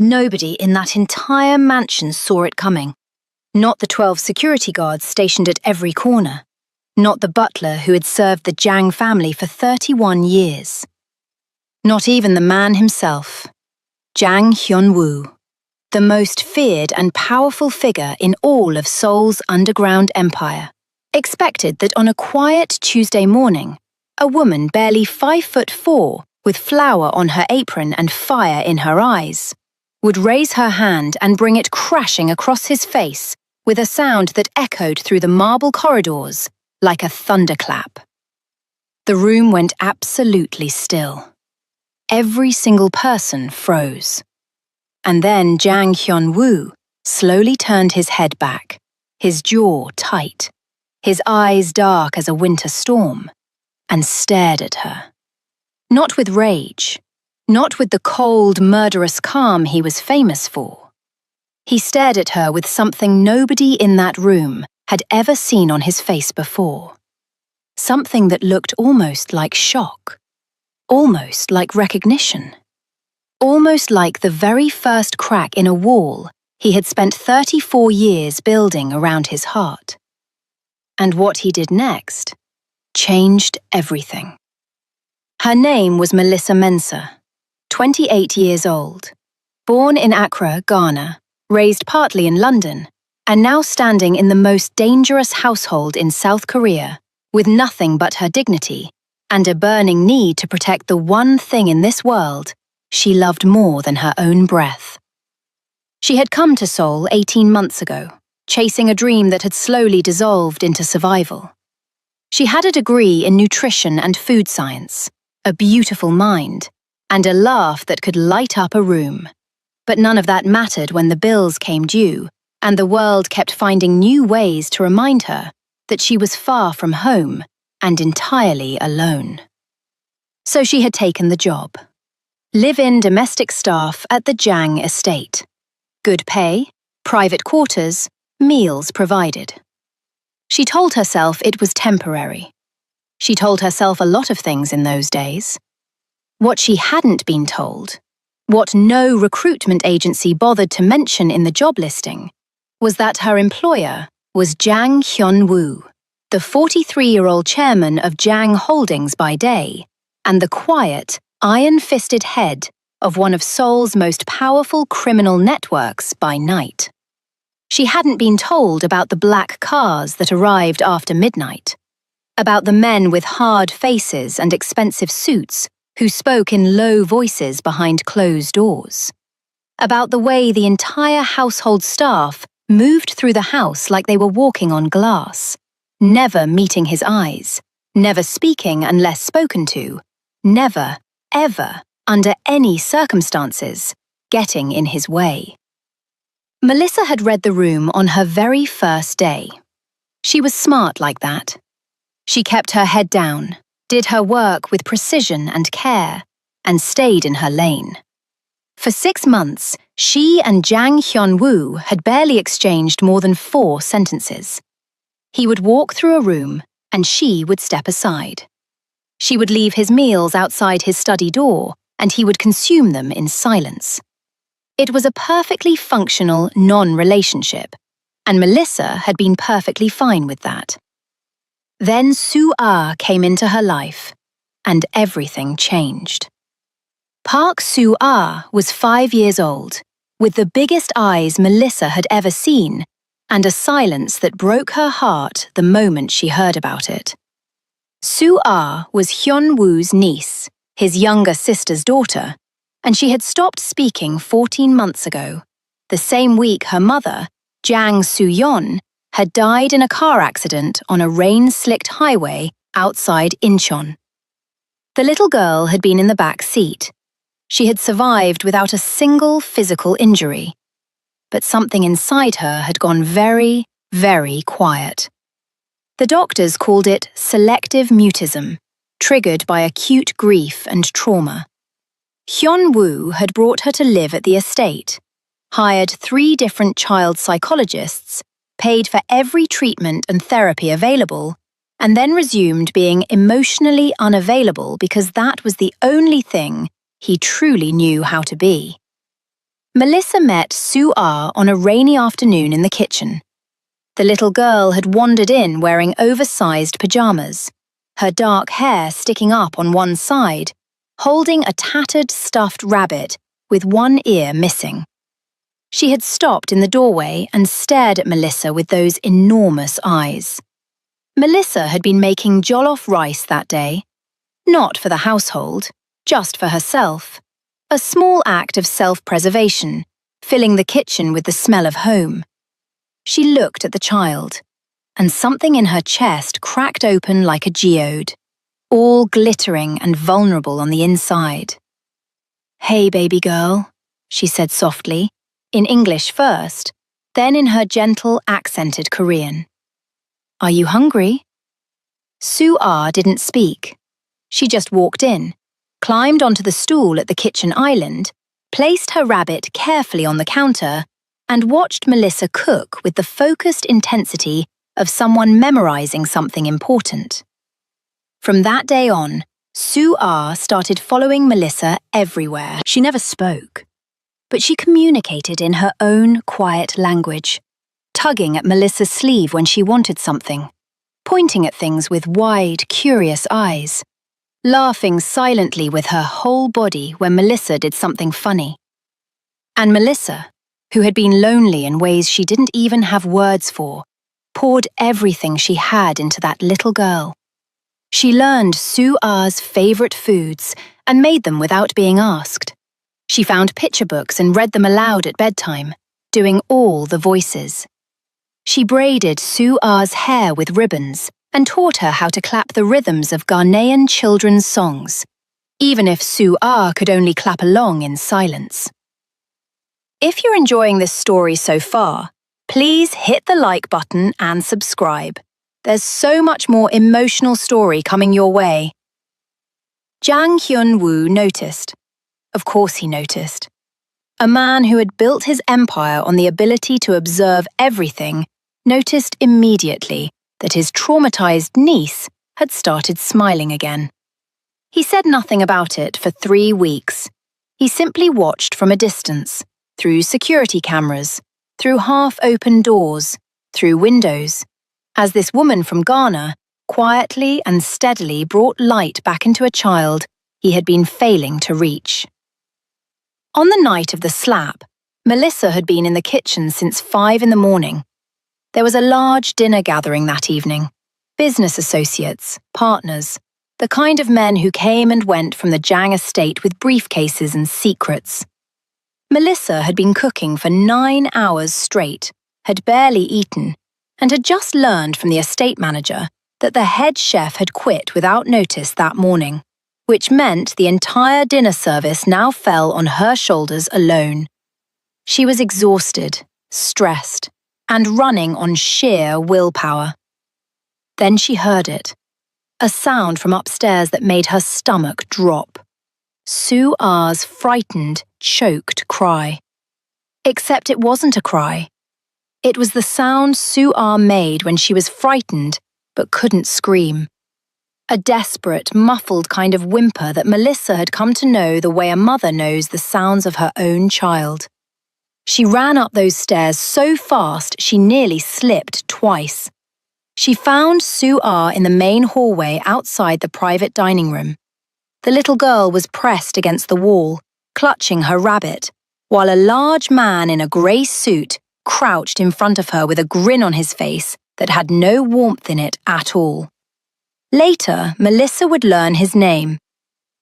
Nobody in that entire mansion saw it coming. Not the 12 security guards stationed at every corner. Not the butler who had served the Jiang family for 31 years. Not even the man himself, Jang Hyun-woo, the most feared and powerful figure in all of Seoul's underground empire, expected that on a quiet Tuesday morning, a woman barely 5'4", with flour on her apron and fire in her eyes, would raise her hand and bring it crashing across his face with a sound that echoed through the marble corridors like a thunderclap. The room went absolutely still. Every single person froze. And then Jang Hyun-woo slowly turned his head back, his jaw tight, his eyes dark as a winter storm, and stared at her. Not with rage, not with the cold, murderous calm he was famous for. He stared at her with something nobody in that room had ever seen on his face before. Something that looked almost like shock, almost like recognition, almost like the very first crack in a wall he had spent 34 years building around his heart. And what he did next changed everything. Her name was Melissa Mensah, 28 years old, born in Accra, Ghana, raised partly in London, and now standing in the most dangerous household in South Korea, with nothing but her dignity and a burning need to protect the one thing in this world she loved more than her own breath. She had come to Seoul 18 months ago, chasing a dream that had slowly dissolved into survival. She had a degree in nutrition and food science, a beautiful mind, and a laugh that could light up a room. But none of that mattered when the bills came due, and the world kept finding new ways to remind her that she was far from home and entirely alone. So she had taken the job. Live-in domestic staff at the Jang estate. Good pay, private quarters, meals provided. She told herself it was temporary. She told herself a lot of things in those days. What she hadn't been told, what no recruitment agency bothered to mention in the job listing, was that her employer was Jang Hyun-woo, the 43-year-old chairman of Jang Holdings by day, and the quiet, iron-fisted head of one of Seoul's most powerful criminal networks by night. She hadn't been told about the black cars that arrived after midnight, about the men with hard faces and expensive suits who spoke in low voices behind closed doors, about the way the entire household staff moved through the house like they were walking on glass, never meeting his eyes, never speaking unless spoken to, never, ever, under any circumstances, getting in his way. Melissa had read the room on her very first day. She was smart like that. She kept her head down, did her work with precision and care, and stayed in her lane. For 6 months, she and Jang Hyun-woo had barely exchanged more than 4 sentences. He would walk through a room, and she would step aside. She would leave his meals outside his study door, and he would consume them in silence. It was a perfectly functional non-relationship, and Melissa had been perfectly fine with that. Then Soo-ah came into her life, and everything changed. Park Soo-ah was 5 years old, with the biggest eyes Melissa had ever seen, and a silence that broke her heart the moment she heard about it. Soo-ah was Hyun-woo's niece, his younger sister's daughter, and she had stopped speaking 14 months ago, the same week her mother, Jang Soo-yeon, had died in a car accident on a rain-slicked highway outside Incheon. The little girl had been in the back seat. She had survived without a single physical injury. But something inside her had gone very, very quiet. The doctors called it selective mutism, triggered by acute grief and trauma. Hyun-woo had brought her to live at the estate, hired 3 different child psychologists, paid for every treatment and therapy available, and then resumed being emotionally unavailable because that was the only thing he truly knew how to be. Melissa met Sue R. on a rainy afternoon in the kitchen. The little girl had wandered in wearing oversized pajamas, her dark hair sticking up on one side, holding a tattered stuffed rabbit with one ear missing. She had stopped in the doorway and stared at Melissa with those enormous eyes. Melissa had been making jollof rice that day, not for the household, just for herself, a small act of self-preservation, filling the kitchen with the smell of home. She looked at the child, and something in her chest cracked open like a geode, all glittering and vulnerable on the inside. "Hey, baby girl," she said softly, in English first, then in her gentle, accented Korean. "Are you hungry?" Sue R. didn't speak. She just walked in, climbed onto the stool at the kitchen island, placed her rabbit carefully on the counter, and watched Melissa cook with the focused intensity of someone memorizing something important. From that day on, Sue R. started following Melissa everywhere. She never spoke, but she communicated in her own quiet language, tugging at Melissa's sleeve when she wanted something, pointing at things with wide, curious eyes, laughing silently with her whole body when Melissa did something funny. And Melissa, who had been lonely in ways she didn't even have words for, poured everything she had into that little girl. She learned Sue R.'s favorite foods and made them without being asked. She found picture books and read them aloud at bedtime, doing all the voices. She braided Sue R.'s hair with ribbons and taught her how to clap the rhythms of Ghanaian children's songs, even if Sue R. could only clap along in silence. If you're enjoying this story so far, please hit the like button and subscribe. There's so much more emotional story coming your way. Jang Hyun-woo noticed. Of course he noticed. A man who had built his empire on the ability to observe everything noticed immediately that his traumatized niece had started smiling again. He said nothing about it for 3 weeks. He simply watched from a distance, through security cameras, through half-open doors, through windows, as this woman from Ghana quietly and steadily brought light back into a child he had been failing to reach. On the night of the slap, Melissa had been in the kitchen since 5 in the morning. There was a large dinner gathering that evening. Business associates, partners, the kind of men who came and went from the Jang estate with briefcases and secrets. Melissa had been cooking for 9 hours straight, had barely eaten, and had just learned from the estate manager that the head chef had quit without notice that morning, which meant the entire dinner service now fell on her shoulders alone. She was exhausted, stressed, and running on sheer willpower. Then she heard it, a sound from upstairs that made her stomach drop. Sue R.'s frightened, choked cry. Except it wasn't a cry. It was the sound Sue R. made when she was frightened but couldn't scream. A desperate, muffled kind of whimper that Melissa had come to know the way a mother knows the sounds of her own child. She ran up those stairs so fast she nearly slipped twice. She found Sue R. in the main hallway outside the private dining room. The little girl was pressed against the wall, clutching her rabbit, while a large man in a grey suit crouched in front of her with a grin on his face that had no warmth in it at all. Later, Melissa would learn his name,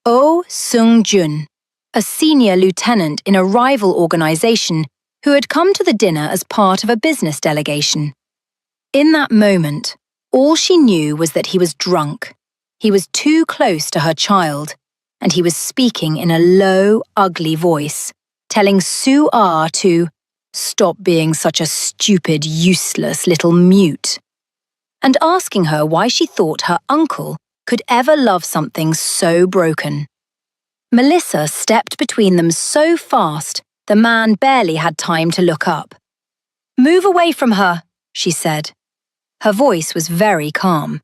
Oh Sung-jun, a senior lieutenant in a rival organization who had come to the dinner as part of a business delegation. In that moment, all she knew was that he was drunk. He was too close to her child, and he was speaking in a low, ugly voice, telling Sue R. to stop being such a stupid, useless little mute, and asking her why she thought her uncle could ever love something so broken. Melissa stepped between them so fast the man barely had time to look up. "Move away from her," she said. Her voice was very calm.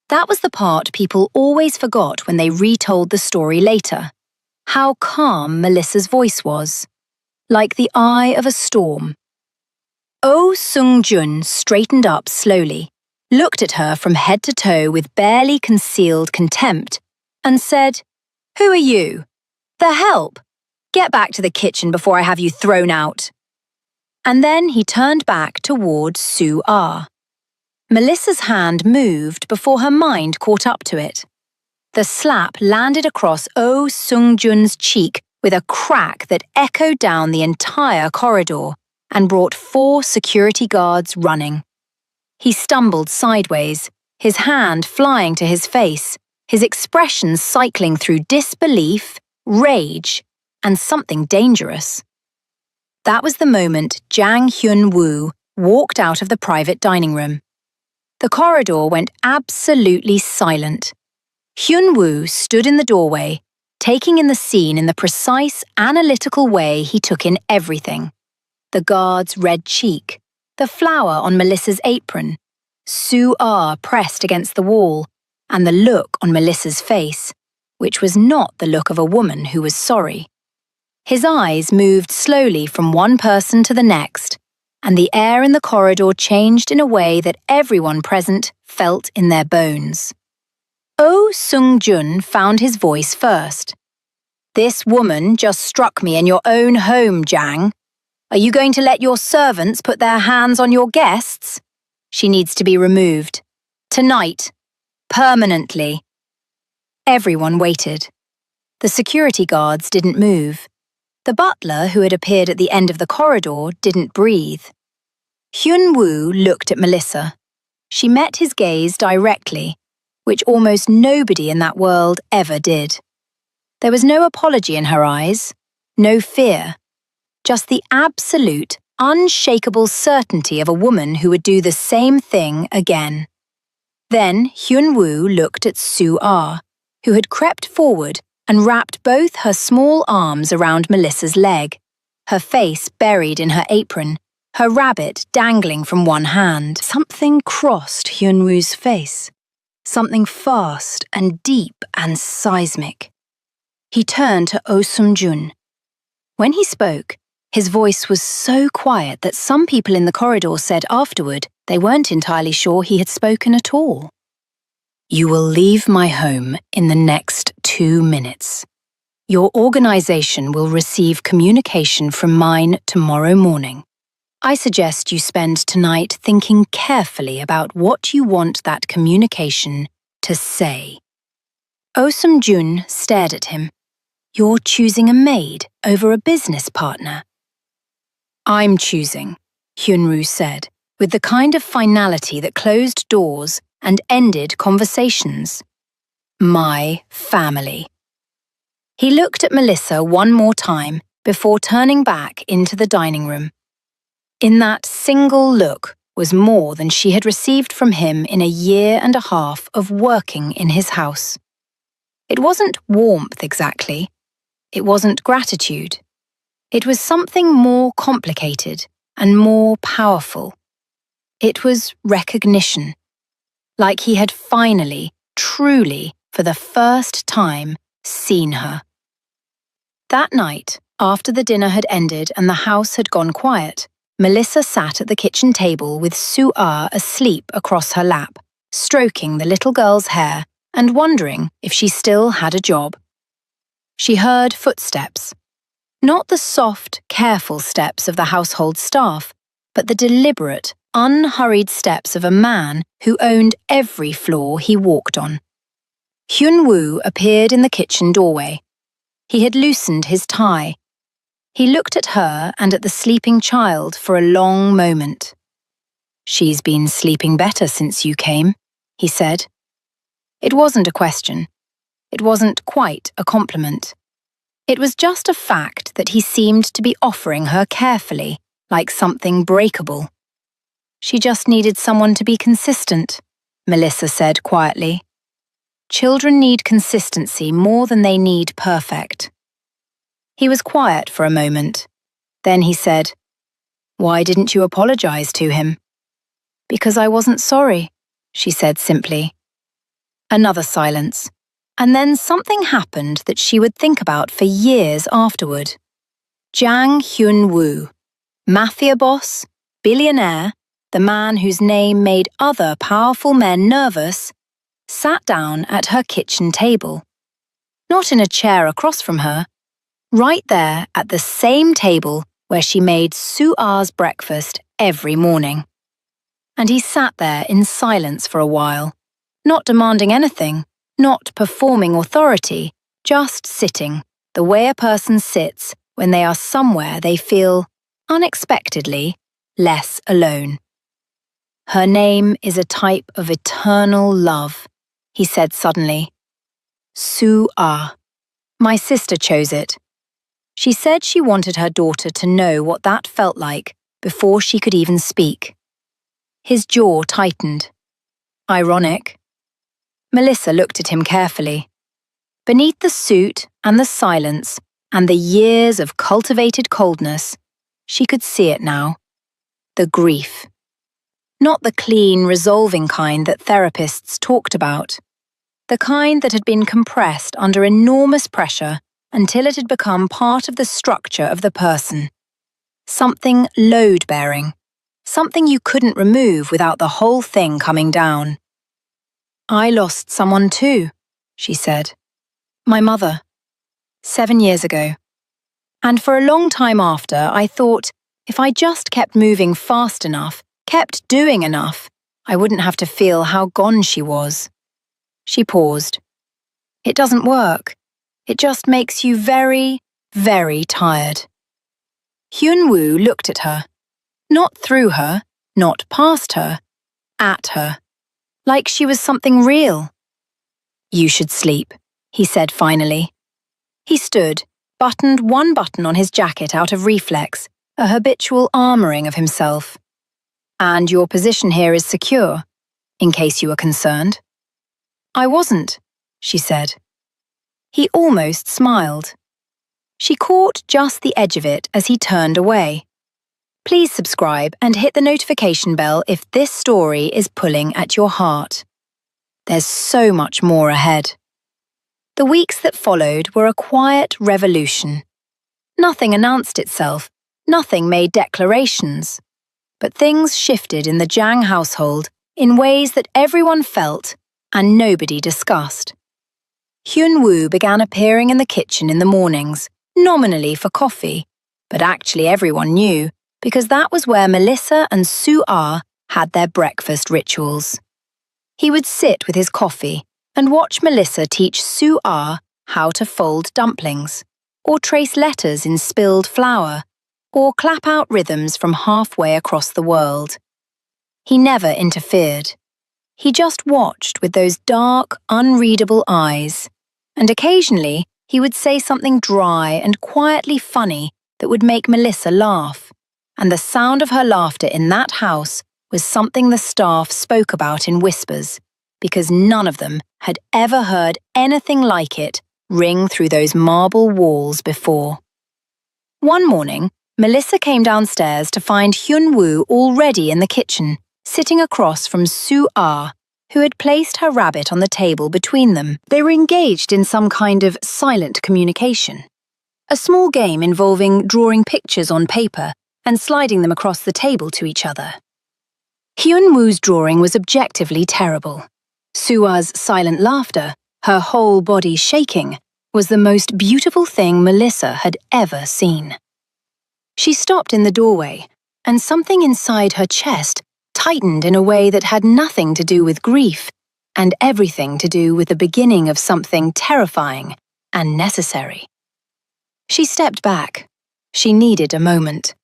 That was the part people always forgot when they retold the story later. How calm Melissa's voice was. like the eye of a storm. Oh Sung-jun straightened up slowly, looked at her from head to toe with barely concealed contempt, and said, "Who are you? The help! Get back to the kitchen before I have you thrown out." And then he turned back toward Soo-ah. Melissa's hand moved before her mind caught up to it. The slap landed across Oh Sung-jun's cheek with a crack that echoed down the entire corridor and brought 4 security guards running. He stumbled sideways, his hand flying to his face, his expression cycling through disbelief, rage, and something dangerous. That was the moment Jang Hyun-woo walked out of the private dining room. The corridor went absolutely silent. Hyun-woo stood in the doorway, taking in the scene in the precise, analytical way he took in everything. The guard's red cheek, the flower on Melissa's apron, Soo-ah pressed against the wall, and the look on Melissa's face, which was not the look of a woman who was sorry. His eyes moved slowly from one person to the next, and the air in the corridor changed in a way that everyone present felt in their bones. Oh Sung-jun found his voice first. "This woman just struck me in your own home, Jang. Are you going to let your servants put their hands on your guests? She needs to be removed. Tonight. Permanently." Everyone waited. The security guards didn't move. The butler, who had appeared at the end of the corridor, didn't breathe. Hyun-woo looked at Melissa. She met his gaze directly, which almost nobody in that world ever did. There was no apology in her eyes, no fear, just the absolute, unshakable certainty of a woman who would do the same thing again. Then Hyun-woo looked at Soo-ah, who had crept forward and wrapped both her small arms around Melissa's leg, her face buried in her apron, her rabbit dangling from one hand. Something crossed Hyun-woo's face, something fast and deep and seismic. He turned to Oh Sung-jun. When he spoke, his voice was so quiet that some people in the corridor said afterward they weren't entirely sure he had spoken at all. "You will leave my home in the next 2 minutes. Your organization will receive communication from mine tomorrow morning. I suggest you spend tonight thinking carefully about what you want that communication to say." Oh Sung-jun stared at him. "You're choosing a maid over a business partner." "I'm choosing," Hyun-woo said, with the kind of finality that closed doors and ended conversations. "My family." He looked at Melissa one more time before turning back into the dining room. In that single look was more than she had received from him in a 1.5 years of working in his house. It wasn't warmth exactly. It wasn't gratitude. It was something more complicated and more powerful. It was recognition. Like he had finally, truly, for the first time, seen her. That night, after the dinner had ended and the house had gone quiet, Melissa sat at the kitchen table with Soo-ah asleep across her lap, stroking the little girl's hair and wondering if she still had a job. She heard footsteps. Not the soft, careful steps of the household staff, but the deliberate, unhurried steps of a man who owned every floor he walked on. Hyun-woo appeared in the kitchen doorway. He had loosened his tie. He looked at her and at the sleeping child for a long moment. "She's been sleeping better since you came," he said. It wasn't a question. It wasn't quite a compliment. It was just a fact that he seemed to be offering her carefully, like something breakable. "She just needed someone to be consistent," Melissa said quietly. "Children need consistency more than they need perfect." He was quiet for a moment. Then he said, "Why didn't you apologize to him?" "Because I wasn't sorry," she said simply. Another silence, and then something happened that she would think about for years afterward. Jang Hyun-woo, Mafia boss, billionaire, the man whose name made other powerful men nervous, sat down at her kitchen table. Not in a chair across from her, right there at the same table where she made Soo-ah's breakfast every morning. And he sat there in silence for a while, not demanding anything, not performing authority, just sitting, the way a person sits when they are somewhere they feel, unexpectedly, less alone. Her name is a type of eternal love, he said suddenly. Soo-ah. My sister chose it. She said she wanted her daughter to know what that felt like before she could even speak. His jaw tightened. Ironic. Melissa looked at him carefully. Beneath the suit and the silence and the years of cultivated coldness, she could see it now. The grief. Not the clean, resolving kind that therapists talked about. The kind that had been compressed under enormous pressure until it had become part of the structure of the person. Something load-bearing. Something you couldn't remove without the whole thing coming down. I lost someone too, she said. My mother. 7 years ago. And for a long time after, I thought, if I just kept moving fast enough, kept doing enough, I wouldn't have to feel how gone she was. She paused. It doesn't work. It just makes you very, very tired. Hyun-woo looked at her. Not through her, not past her, at her. Like she was something real. You should sleep, he said finally. He stood, buttoned one button on his jacket out of reflex, a habitual armouring of himself. And your position here is secure, in case you were concerned. I wasn't, she said. He almost smiled. She caught just the edge of it as he turned away. Please subscribe and hit the notification bell if this story is pulling at your heart. There's so much more ahead. The weeks that followed were a quiet revolution. Nothing announced itself, nothing made declarations. But things shifted in the Jang household in ways that everyone felt and nobody discussed. Hyun-woo began appearing in the kitchen in the mornings, nominally for coffee, but actually everyone knew, because that was where Melissa and Soo-ah had their breakfast rituals. He would sit with his coffee and watch Melissa teach Soo-ah how to fold dumplings, or trace letters in spilled flour, or clap out rhythms from halfway across the world. He never interfered. He just watched with those dark, unreadable eyes, and occasionally he would say something dry and quietly funny that would make Melissa laugh, and the sound of her laughter in that house was something the staff spoke about in whispers, because none of them had ever heard anything like it ring through those marble walls before. One morning, Melissa came downstairs to find Hyun-woo already in the kitchen, sitting across from Soo-ah, who had placed her rabbit on the table between them. They were engaged in some kind of silent communication. A small game involving drawing pictures on paper and sliding them across the table to each other. Hyun-woo's drawing was objectively terrible. Soo-ah's silent laughter, her whole body shaking, was the most beautiful thing Melissa had ever seen. She stopped in the doorway, and something inside her chest tightened in a way that had nothing to do with grief, and everything to do with the beginning of something terrifying and necessary. She stepped back. She needed a moment.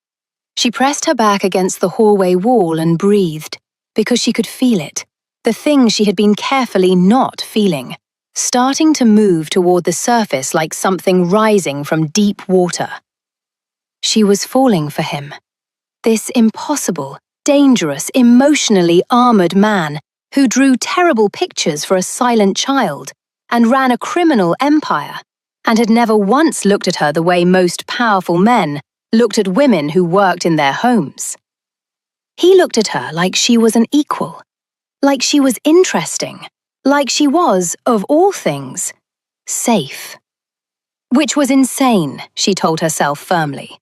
She pressed her back against the hallway wall and breathed, because she could feel it, the thing she had been carefully not feeling, starting to move toward the surface like something rising from deep water. She was falling for him. This impossible, dangerous, emotionally armored man who drew terrible pictures for a silent child and ran a criminal empire and had never once looked at her the way most powerful men looked at women who worked in their homes. He looked at her like she was an equal, like she was interesting, like she was, of all things, safe. Which was insane, she told herself firmly.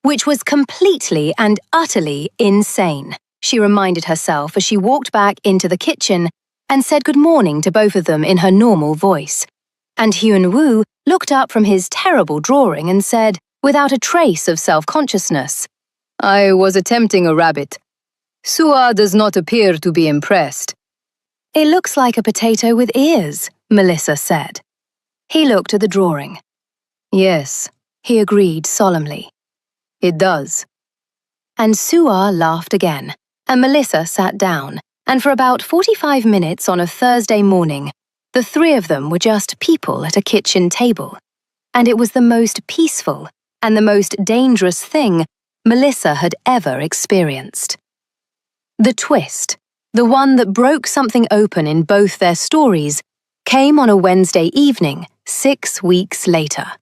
Which was completely and utterly insane, she reminded herself as she walked back into the kitchen and said good morning to both of them in her normal voice. And Hyun-woo looked up from his terrible drawing and said, without a trace of self-consciousness, "I was attempting a rabbit. Sua does not appear to be impressed." "It looks like a potato with ears," Melissa said. He looked at the drawing. "Yes," he agreed solemnly. "It does." And Sua laughed again, and Melissa sat down, and for about 45 minutes on a Thursday morning, the three of them were just people at a kitchen table. And it was the most peaceful and the most dangerous thing Melissa had ever experienced. The twist, the one that broke something open in both their stories, came on a Wednesday evening, 6 weeks later.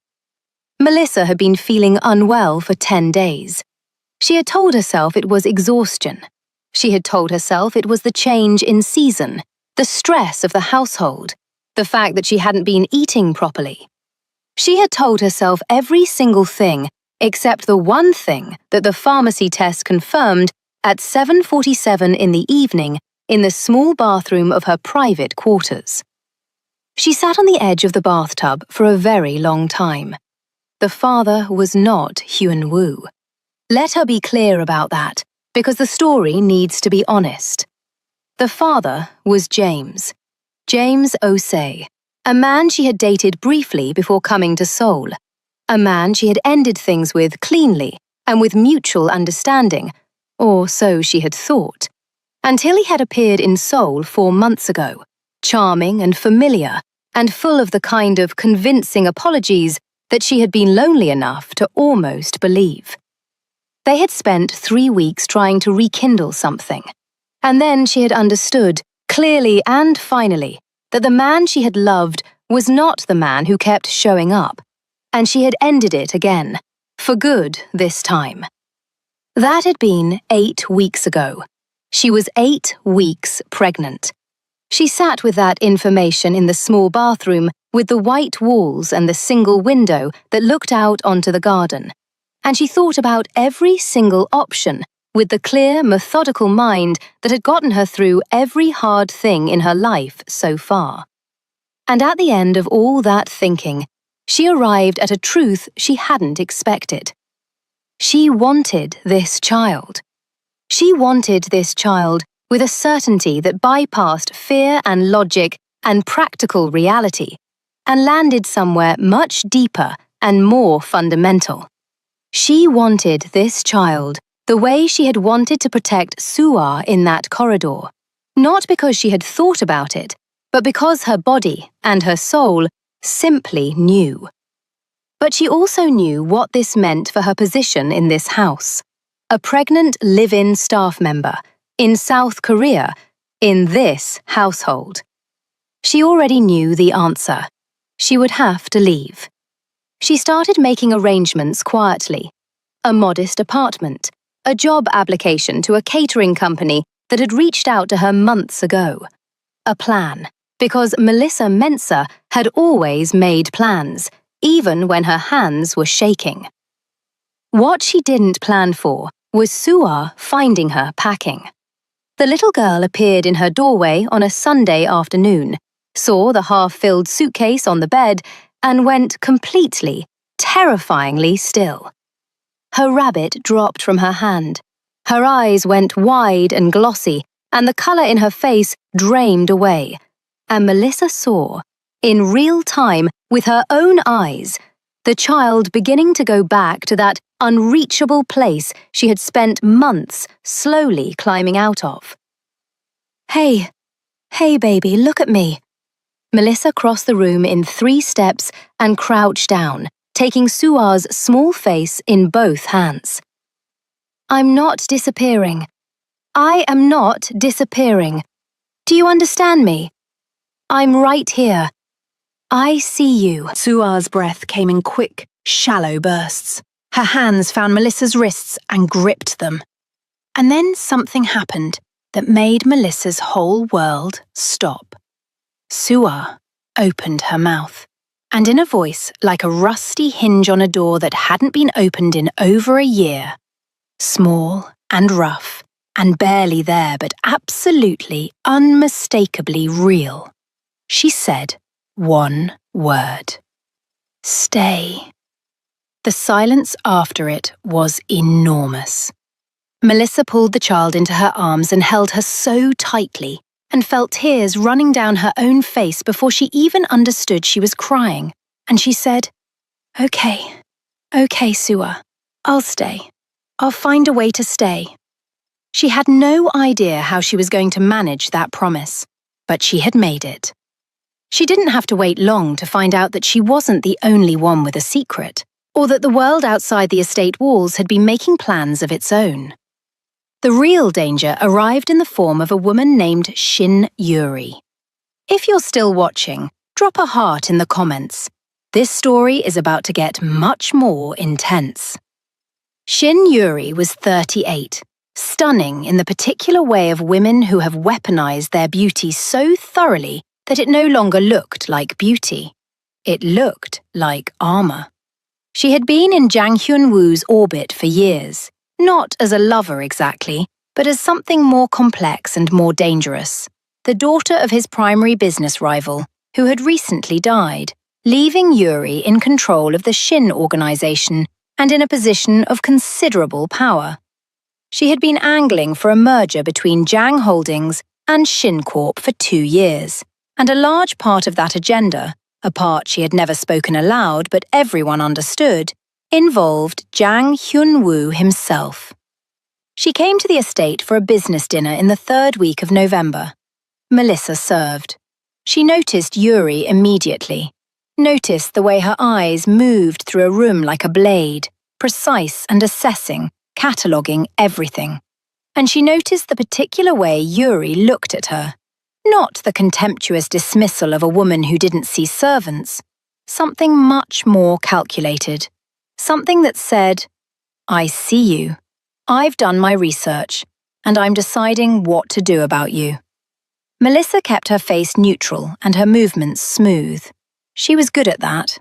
Melissa had been feeling unwell for 10 days. She had told herself it was exhaustion. She had told herself it was the change in season, the stress of the household, the fact that she hadn't been eating properly. She had told herself every single thing except the one thing that the pharmacy test confirmed at 7:47 in the evening in the small bathroom of her private quarters. She sat on the edge of the bathtub for a very long time. The father was not Hyun-woo. Let her be clear about that, because the story needs to be honest. The father was James Osei, a man she had dated briefly before coming to Seoul, a man she had ended things with cleanly and with mutual understanding, or so she had thought, until he had appeared in Seoul 4 months ago, charming and familiar, and full of the kind of convincing apologies that she had been lonely enough to almost believe. They had spent 3 weeks trying to rekindle something, and then she had understood, clearly and finally, that the man she had loved was not the man who kept showing up, and she had ended it again, for good this time. That had been 8 weeks ago. She was 8 weeks pregnant. She sat with that information in the small bathroom with the white walls and the single window that looked out onto the garden, and she thought about every single option with the clear, methodical mind that had gotten her through every hard thing in her life so far. And at the end of all that thinking, she arrived at a truth she hadn't expected. She wanted this child. She wanted this child with a certainty that bypassed fear and logic and practical reality, and landed somewhere much deeper and more fundamental. She wanted this child the way she had wanted to protect Sua in that corridor, not because she had thought about it, but because her body and her soul simply knew. But she also knew what this meant for her position in this house. A pregnant live-in staff member in South Korea, in this household. She already knew the answer. She would have to leave. She started making arrangements quietly. A modest apartment, a job application to a catering company that had reached out to her months ago. A plan, because Melissa Mensah had always made plans, even when her hands were shaking. What she didn't plan for was Sua finding her packing. The little girl appeared in her doorway on a Sunday afternoon, saw the half-filled suitcase on the bed, and went completely, terrifyingly still. Her rabbit dropped from her hand. Her eyes went wide and glossy, and the color in her face drained away. And Melissa saw, in real time, with her own eyes, the child beginning to go back to that unreachable place she had spent months slowly climbing out of. Hey baby, look at me. Melissa crossed the room in 3 steps and crouched down, taking Sua's small face in both hands. I'm not disappearing. I am not disappearing. Do you understand me? I'm right here. I see you. Sua's breath came in quick, shallow bursts. Her hands found Melissa's wrists and gripped them. And then something happened that made Melissa's whole world stop. Sua opened her mouth, And in a voice like a rusty hinge on a door that hadn't been opened in over a year, small and rough and barely there but absolutely, unmistakably real, she said one word. Stay. The silence after it was enormous. Melissa pulled the child into her arms and held her so tightly and felt tears running down her own face before she even understood she was crying, and she said, Okay, Sua, I'll stay. I'll find a way to stay. She had no idea how she was going to manage that promise, but she had made it. She didn't have to wait long to find out that she wasn't the only one with a secret, or that the world outside the estate walls had been making plans of its own. The real danger arrived in the form of a woman named Shin Yuri. If you're still watching, drop a heart in the comments. This story is about to get much more intense. Shin Yuri was 38, stunning in the particular way of women who have weaponized their beauty so thoroughly that it no longer looked like beauty. It looked like armor. She had been in Jang Hyun-woo's orbit for years, not as a lover exactly, but as something more complex and more dangerous, the daughter of his primary business rival, who had recently died, leaving Yuri in control of the Shin organization and in a position of considerable power. She had been angling for a merger between Jang Holdings and Shin Corp for 2 years, and a large part of that agenda, a part she had never spoken aloud but everyone understood, involved Jang Hyun-woo himself. She came to the estate for a business dinner in the 3rd week of November. Melissa served. She noticed Yuri immediately, noticed the way her eyes moved through a room like a blade, precise and assessing, cataloguing everything. And she noticed the particular way Yuri looked at her. Not the contemptuous dismissal of a woman who didn't see servants. Something much more calculated. Something that said, I see you. I've done my research, and I'm deciding what to do about you. Melissa kept her face neutral and her movements smooth. She was good at that.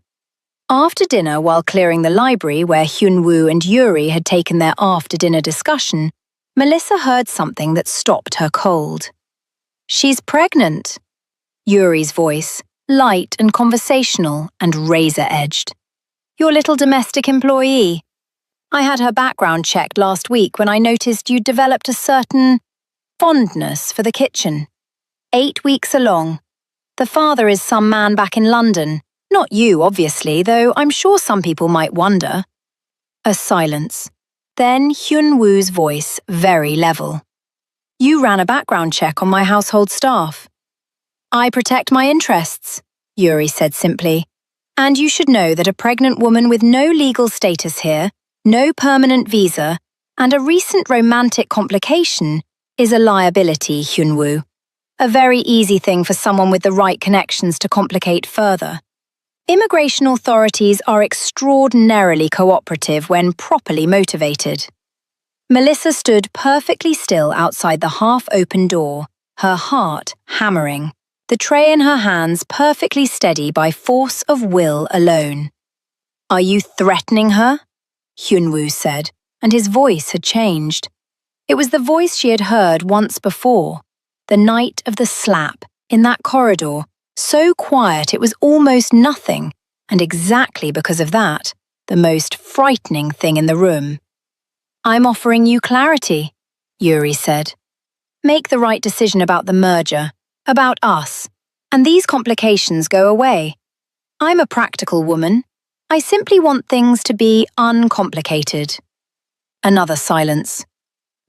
After dinner, while clearing the library where Hyun-woo and Yuri had taken their after-dinner discussion, Melissa heard something that stopped her cold. She's pregnant. Yuri's voice, light and conversational and razor-edged. Your little domestic employee. I had her background checked last week when I noticed you'd developed a certain fondness for the kitchen. 8 weeks along. The father is some man back in London. Not you, obviously, though I'm sure some people might wonder. A silence. Then Hyun-woo's voice, very level. You ran a background check on my household staff. I protect my interests, Yuri said simply. And you should know that a pregnant woman with no legal status here, no permanent visa, and a recent romantic complication is a liability, Hyun-woo. A very easy thing for someone with the right connections to complicate further. Immigration authorities are extraordinarily cooperative when properly motivated. Melissa stood perfectly still outside the half-open door, her heart hammering, the tray in her hands perfectly steady by force of will alone. Are you threatening her? Hyun-woo said, and his voice had changed. It was the voice she had heard once before, the night of the slap, in that corridor, so quiet it was almost nothing, and exactly because of that, the most frightening thing in the room. I'm offering you clarity, Yuri said. Make the right decision about the merger, about us, and these complications go away. I'm a practical woman. I simply want things to be uncomplicated. Another silence.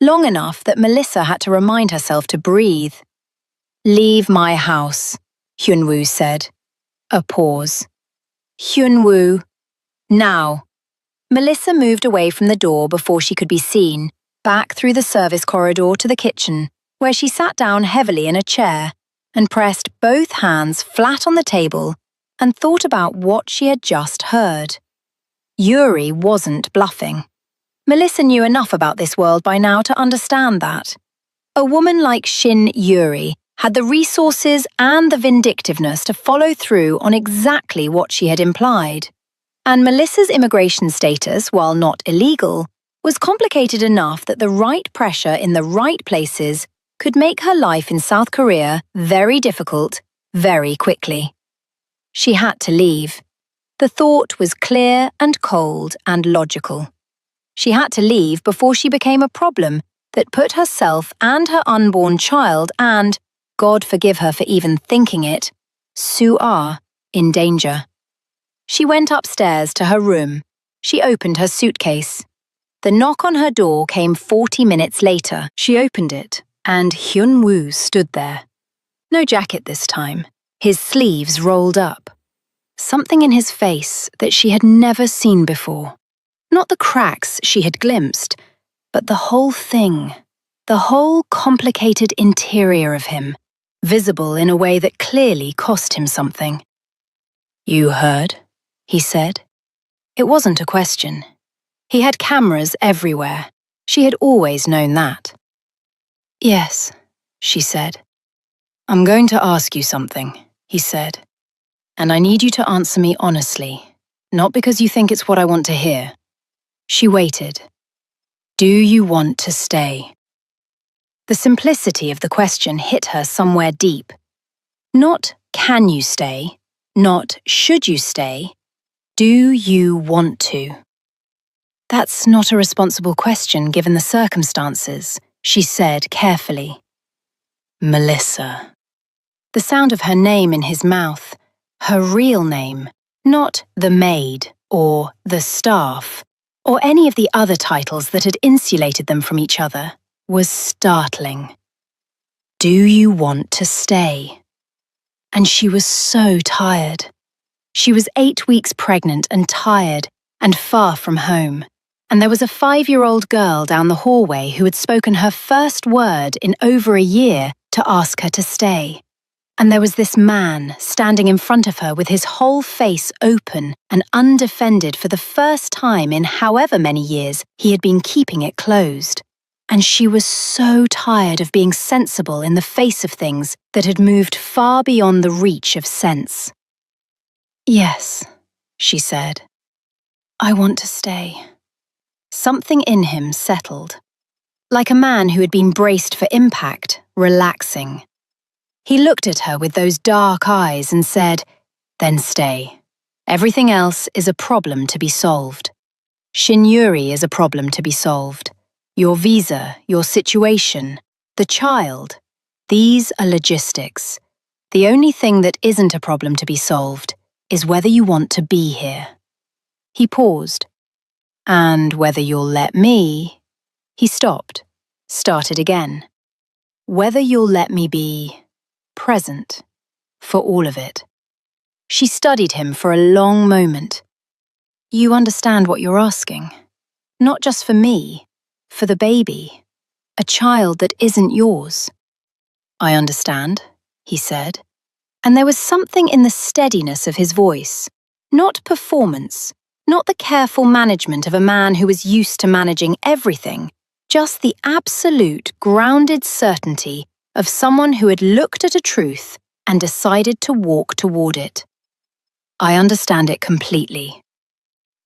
Long enough that Melissa had to remind herself to breathe. Leave my house, Hyun-woo said. A pause. Hyun-woo. Now. Melissa moved away from the door before she could be seen, back through the service corridor to the kitchen, where she sat down heavily in a chair and pressed both hands flat on the table and thought about what she had just heard. Yuri wasn't bluffing. Melissa knew enough about this world by now to understand that. A woman like Shin Yuri had the resources and the vindictiveness to follow through on exactly what she had implied. And Melissa's immigration status, while not illegal, was complicated enough that the right pressure in the right places could make her life in South Korea very difficult, very quickly. She had to leave. The thought was clear and cold and logical. She had to leave before she became a problem that put herself and her unborn child and, God forgive her for even thinking it, Sue-ah, in danger. She went upstairs to her room. She opened her suitcase. The knock on her door came 40 minutes later. She opened it, and Hyun-woo stood there. No jacket this time, his sleeves rolled up. Something in his face that she had never seen before. Not the cracks she had glimpsed, but the whole thing, the whole complicated interior of him, visible in a way that clearly cost him something. "You heard?" he said. It wasn't a question. He had cameras everywhere. She had always known that. "Yes," she said. "I'm going to ask you something," he said. "And I need you to answer me honestly, not because you think it's what I want to hear." She waited. "Do you want to stay?" The simplicity of the question hit her somewhere deep. Not can you stay, not should you stay, do you want to? That's not a responsible question given the circumstances, she said carefully. Melissa. The sound of her name in his mouth, her real name, not the maid or the staff, or any of the other titles that had insulated them from each other, was startling. Do you want to stay? And she was so tired. She was 8 weeks pregnant and tired and far from home. And there was a 5-year-old girl down the hallway who had spoken her first word in over a year to ask her to stay. And there was this man standing in front of her with his whole face open and undefended for the first time in however many years he had been keeping it closed. And she was so tired of being sensible in the face of things that had moved far beyond the reach of sense. "Yes," she said. "I want to stay." Something in him settled. Like a man who had been braced for impact, relaxing. He looked at her with those dark eyes and said, "Then stay. Everything else is a problem to be solved. Shinjuri is a problem to be solved. Your visa, your situation, the child. These are logistics. The only thing that isn't a problem to be solved is whether you want to be here." He paused. "And whether you'll let me..." He stopped, started again. "Whether you'll let me be present for all of it." She studied him for a long moment. "You understand what you're asking? Not just for me, for the baby, a child that isn't yours." "I understand," he said. And there was something in the steadiness of his voice, not performance, not the careful management of a man who was used to managing everything, just the absolute, grounded certainty of someone who had looked at a truth and decided to walk toward it. "I understand it completely."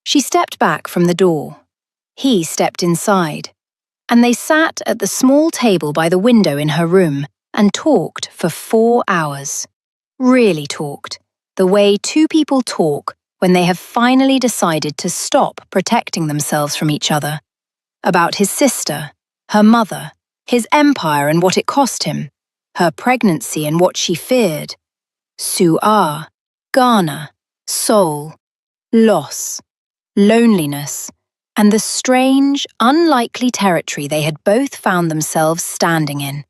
She stepped back from the door. He stepped inside, and they sat at the small table by the window in her room and talked for 4 hours. Really talked, the way two people talk when they have finally decided to stop protecting themselves from each other. About his sister, her mother, his empire and what it cost him, her pregnancy and what she feared, Sue-ah, Ghana, soul, loss, loneliness, and the strange, unlikely territory they had both found themselves standing in.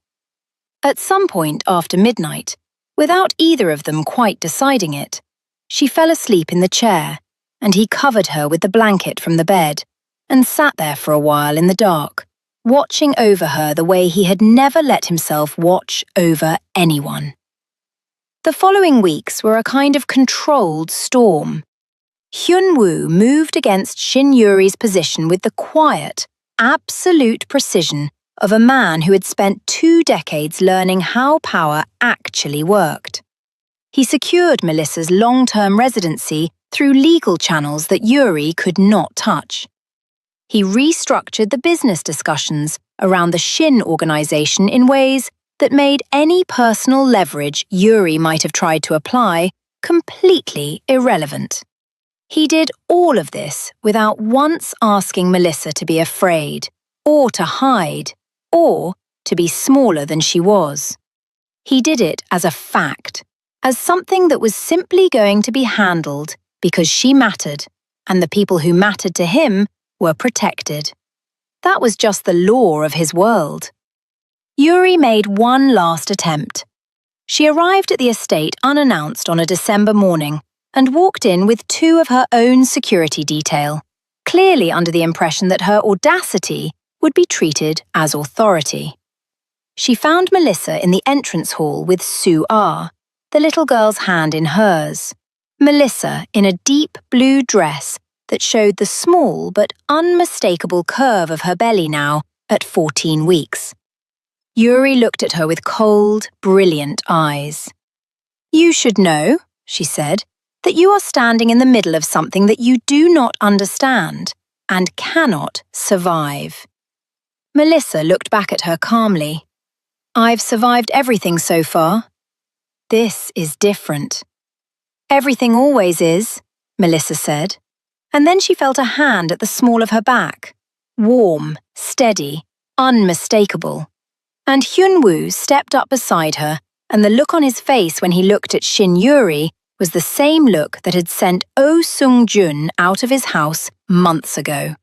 At some point after midnight, without either of them quite deciding it, she fell asleep in the chair, and he covered her with the blanket from the bed, and sat there for a while in the dark, watching over her the way he had never let himself watch over anyone. The following weeks were a kind of controlled storm. Hyun-woo moved against Shinjuri's position with the quiet, absolute precision of a man who had spent 2 decades learning how power actually worked. He secured Melissa's long-term residency through legal channels that Yuri could not touch. He restructured the business discussions around the Shin organization in ways that made any personal leverage Yuri might have tried to apply completely irrelevant. He did all of this without once asking Melissa to be afraid, or to hide, or to be smaller than she was. He did it as a fact, as something that was simply going to be handled because she mattered, and the people who mattered to him were protected. That was just the law of his world. Yuri made one last attempt. She arrived at the estate unannounced on a December morning and walked in with 2 of her own security detail, clearly under the impression that her audacity would be treated as authority. She found Melissa in the entrance hall with Sue R., the little girl's hand in hers. Melissa in a deep blue dress that showed the small but unmistakable curve of her belly now at 14 weeks. Yuri looked at her with cold, brilliant eyes. "You should know," she said, "that you are standing in the middle of something that you do not understand and cannot survive." Melissa looked back at her calmly. "I've survived everything so far. This is different." "Everything always is," Melissa said. And then she felt a hand at the small of her back. Warm, steady, unmistakable. And Hyunwoo stepped up beside her, and the look on his face when he looked at Shin Yuri was the same look that had sent Oh Sung-jun out of his house months ago.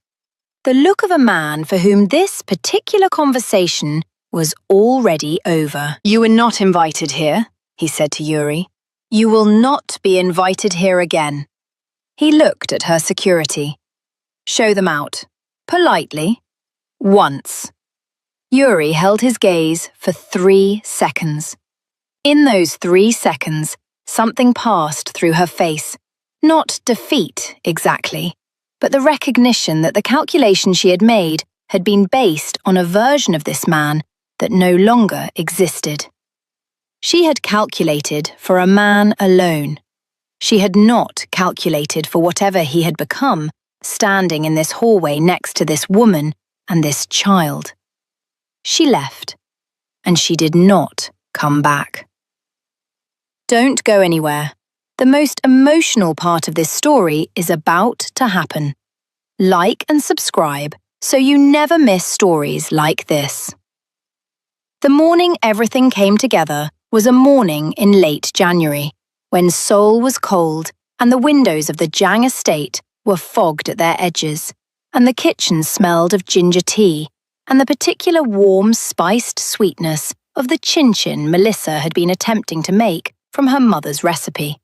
The look of a man for whom this particular conversation was already over. "You were not invited here," he said to Yuri. "You will not be invited here again." He looked at her security. "Show them out. Politely. Once." Yuri held his gaze for 3 seconds. In those 3 seconds, something passed through her face. Not defeat, exactly, but the recognition that the calculation she had made had been based on a version of this man that no longer existed. She had calculated for a man alone. She had not calculated for whatever he had become, standing in this hallway next to this woman and this child. She left, and she did not come back. Don't go anywhere. The most emotional part of this story is about to happen. Like and subscribe so you never miss stories like this. The morning everything came together was a morning in late January, when Seoul was cold and the windows of the Jang estate were fogged at their edges, and the kitchen smelled of ginger tea and the particular warm, spiced sweetness of the chin-chin Melissa had been attempting to make from her mother's recipe.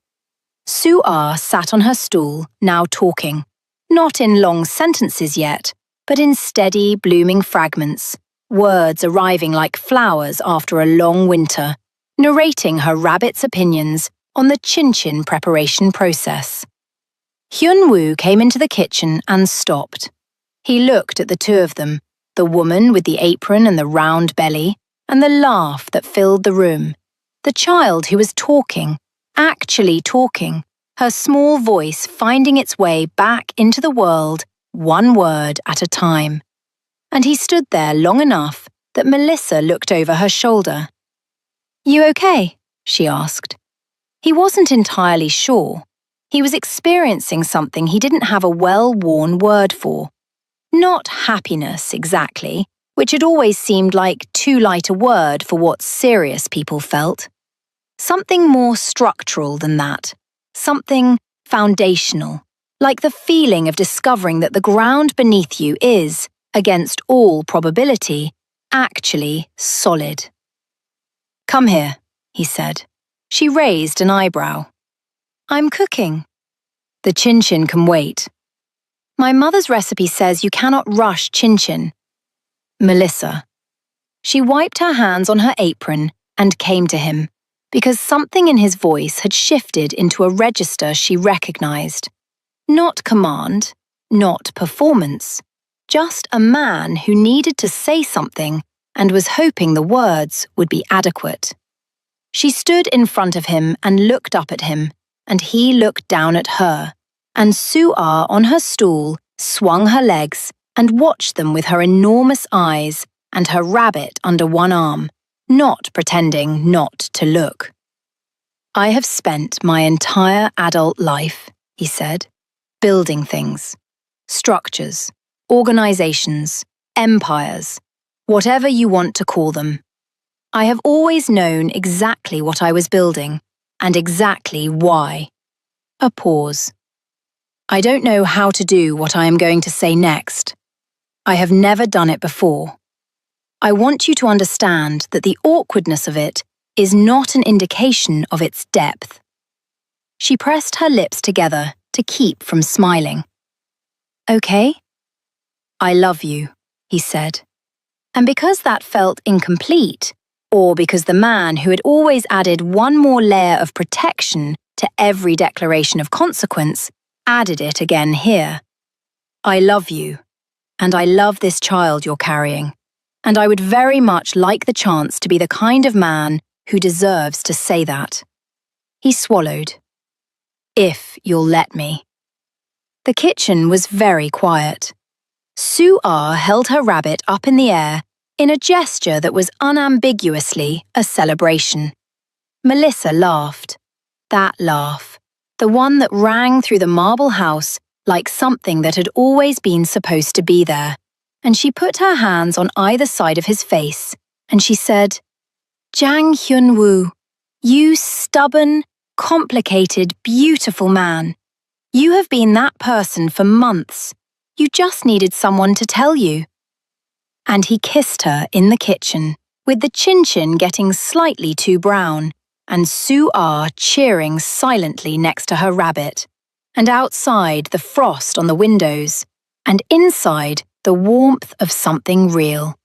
Sue R sat on her stool, now talking, not in long sentences yet, but in steady, blooming fragments, words arriving like flowers after a long winter, narrating her rabbit's opinions on the chin-chin preparation process. Hyunwoo came into the kitchen and stopped. He looked at the 2 of them, the woman with the apron and the round belly, and the laugh that filled the room, the child who was talking, actually talking, her small voice finding its way back into the world, one word at a time. And he stood there long enough that Melissa looked over her shoulder. "You okay?" she asked. He wasn't entirely sure. He was experiencing something he didn't have a well-worn word for. Not happiness, exactly, which had always seemed like too light a word for what serious people felt. Something more structural than that. Something foundational, like the feeling of discovering that the ground beneath you is, against all probability, actually solid. "Come here," he said. She raised an eyebrow. "I'm cooking." "The chin-chin can wait." "My mother's recipe says you cannot rush chin-chin." "Melissa." She wiped her hands on her apron and came to him, because something in his voice had shifted into a register she recognized. Not command, not performance, just a man who needed to say something and was hoping the words would be adequate. She stood in front of him and looked up at him, and he looked down at her, and Su-ah on her stool swung her legs and watched them with her enormous eyes and her rabbit under one arm, not pretending not to look. "I have spent my entire adult life," he said, "building things, structures, organizations, empires, whatever you want to call them. I have always known exactly what I was building and exactly why." A pause. "I don't know how to do what I am going to say next. I have never done it before. I want you to understand that the awkwardness of it is not an indication of its depth." She pressed her lips together to keep from smiling. "Okay?" "I love you," he said. And because that felt incomplete, or because the man who had always added one more layer of protection to every declaration of consequence added it again here. "I love you, and I love this child you're carrying, and I would very much like the chance to be the kind of man who deserves to say that." He swallowed. "If you'll let me." The kitchen was very quiet. Su-ah held her rabbit up in the air in a gesture that was unambiguously a celebration. Melissa laughed. That laugh, the one that rang through the marble house like something that had always been supposed to be there, and she put her hands on either side of his face, and she said, "Jang Hyun-woo, you stubborn, complicated, beautiful man. You have been that person for months. You just needed someone to tell you." And he kissed her in the kitchen, with the chin-chin getting slightly too brown, and Su-ah cheering silently next to her rabbit, and outside the frost on the windows, and inside the warmth of something real.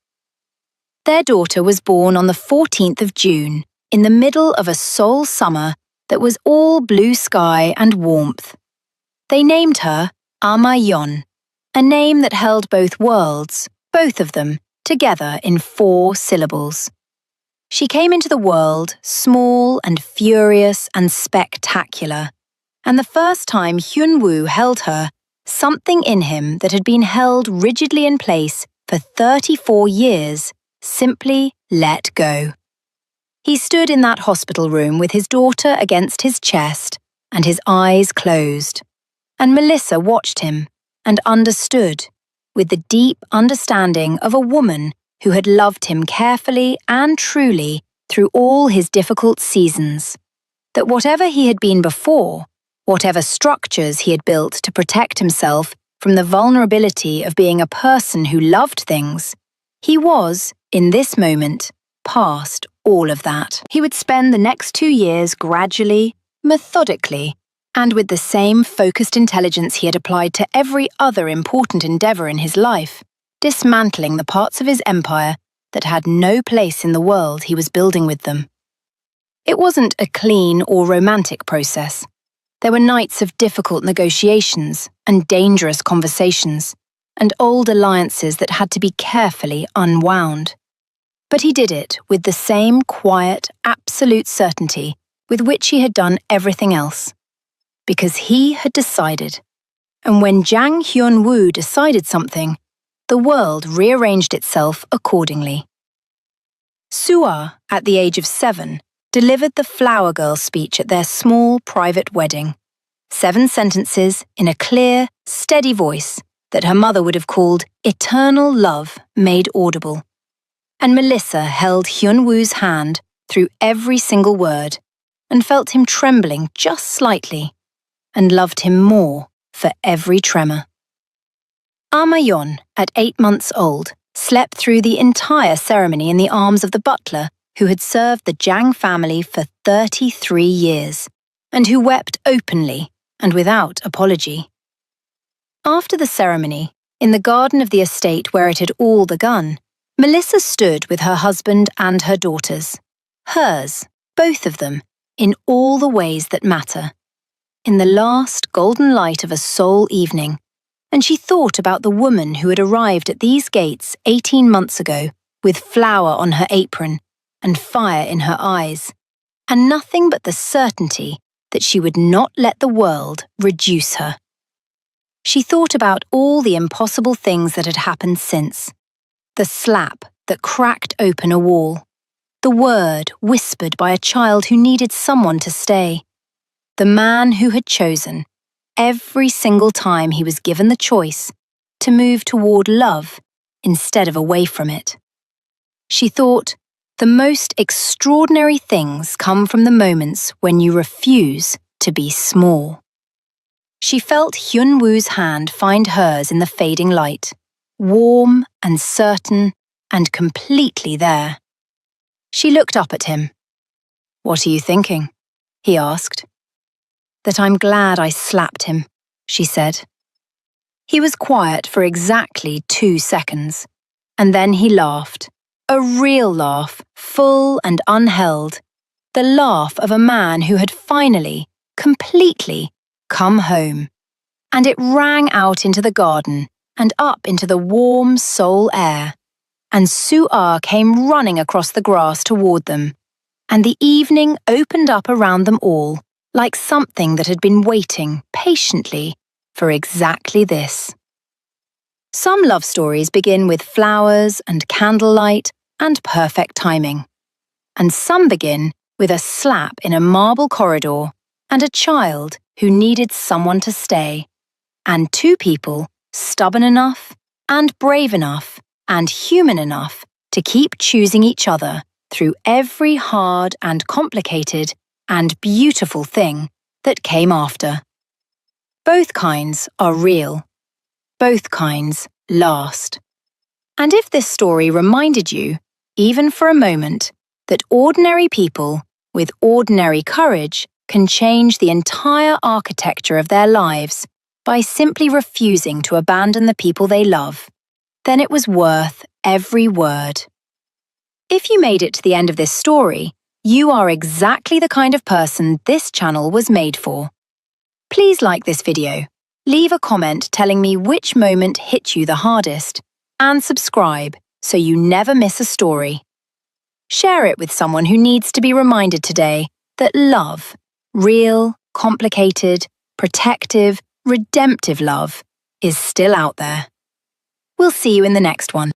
Their daughter was born on the 14th of June, in the middle of a Seoul summer that was all blue sky and warmth. They named her Ama-yeon, a name that held both worlds, both of them, together in 4 syllables. She came into the world small and furious and spectacular, and the first time Hyun-woo held her, something in him that had been held rigidly in place for 34 years simply let go. He stood in that hospital room with his daughter against his chest and his eyes closed, and Melissa watched him and understood, with the deep understanding of a woman who had loved him carefully and truly through all his difficult seasons, that whatever he had been before, whatever structures he had built to protect himself from the vulnerability of being a person who loved things, he was, in this moment, past all of that. He would spend the next 2 years gradually, methodically, and with the same focused intelligence he had applied to every other important endeavour in his life, dismantling the parts of his empire that had no place in the world he was building with them. It wasn't a clean or romantic process. There were nights of difficult negotiations and dangerous conversations, and old alliances that had to be carefully unwound. But he did it with the same quiet, absolute certainty with which he had done everything else. Because he had decided. And when Jang Hyun-woo decided something, the world rearranged itself accordingly. Su-ah, at the age of 7, delivered the flower girl speech at their small private wedding. 7 sentences in a clear, steady voice that her mother would have called eternal love made audible. And Melissa held Hyun-woo's hand through every single word and felt him trembling just slightly, and loved him more for every tremor. Ama-yeon, at 8 months old, slept through the entire ceremony in the arms of the butler who had served the Jang family for 33 years, and who wept openly and without apology. After the ceremony, in the garden of the estate where it had all begun, Melissa stood with her husband and her daughters, hers, both of them, in all the ways that matter, in the last golden light of a Seoul evening, and she thought about the woman who had arrived at these gates 18 months ago with flour on her apron and fire in her eyes, and nothing but the certainty that she would not let the world reduce her. She thought about all the impossible things that had happened since. The slap that cracked open a wall. The word whispered by a child who needed someone to stay. The man who had chosen, every single time he was given the choice, to move toward love instead of away from it. She thought, the most extraordinary things come from the moments when you refuse to be small. She felt Hyun-woo's hand find hers in the fading light, warm and certain and completely there. She looked up at him. "What are you thinking?" he asked. "That I'm glad I slapped him," she said. He was quiet for exactly 2 seconds, and then he laughed. A real laugh, full and unheld. The laugh of a man who had finally, completely, come home. And it rang out into the garden and up into the warm Seoul air. And Soo-ah came running across the grass toward them. And the evening opened up around them all, like something that had been waiting patiently for exactly this. Some love stories begin with flowers and candlelight and perfect timing. And some begin with a slap in a marble corridor and a child who needed someone to stay. And 2 people stubborn enough and brave enough and human enough to keep choosing each other through every hard and complicated and beautiful thing that came after. Both kinds are real. Both kinds last. And if this story reminded you, even for a moment, that ordinary people with ordinary courage can change the entire architecture of their lives by simply refusing to abandon the people they love, then it was worth every word. If you made it to the end of this story, you are exactly the kind of person this channel was made for. Please like this video, leave a comment telling me which moment hit you the hardest, and subscribe so you never miss a story. Share it with someone who needs to be reminded today that love, real, complicated, protective, redemptive love, is still out there. We'll see you in the next one.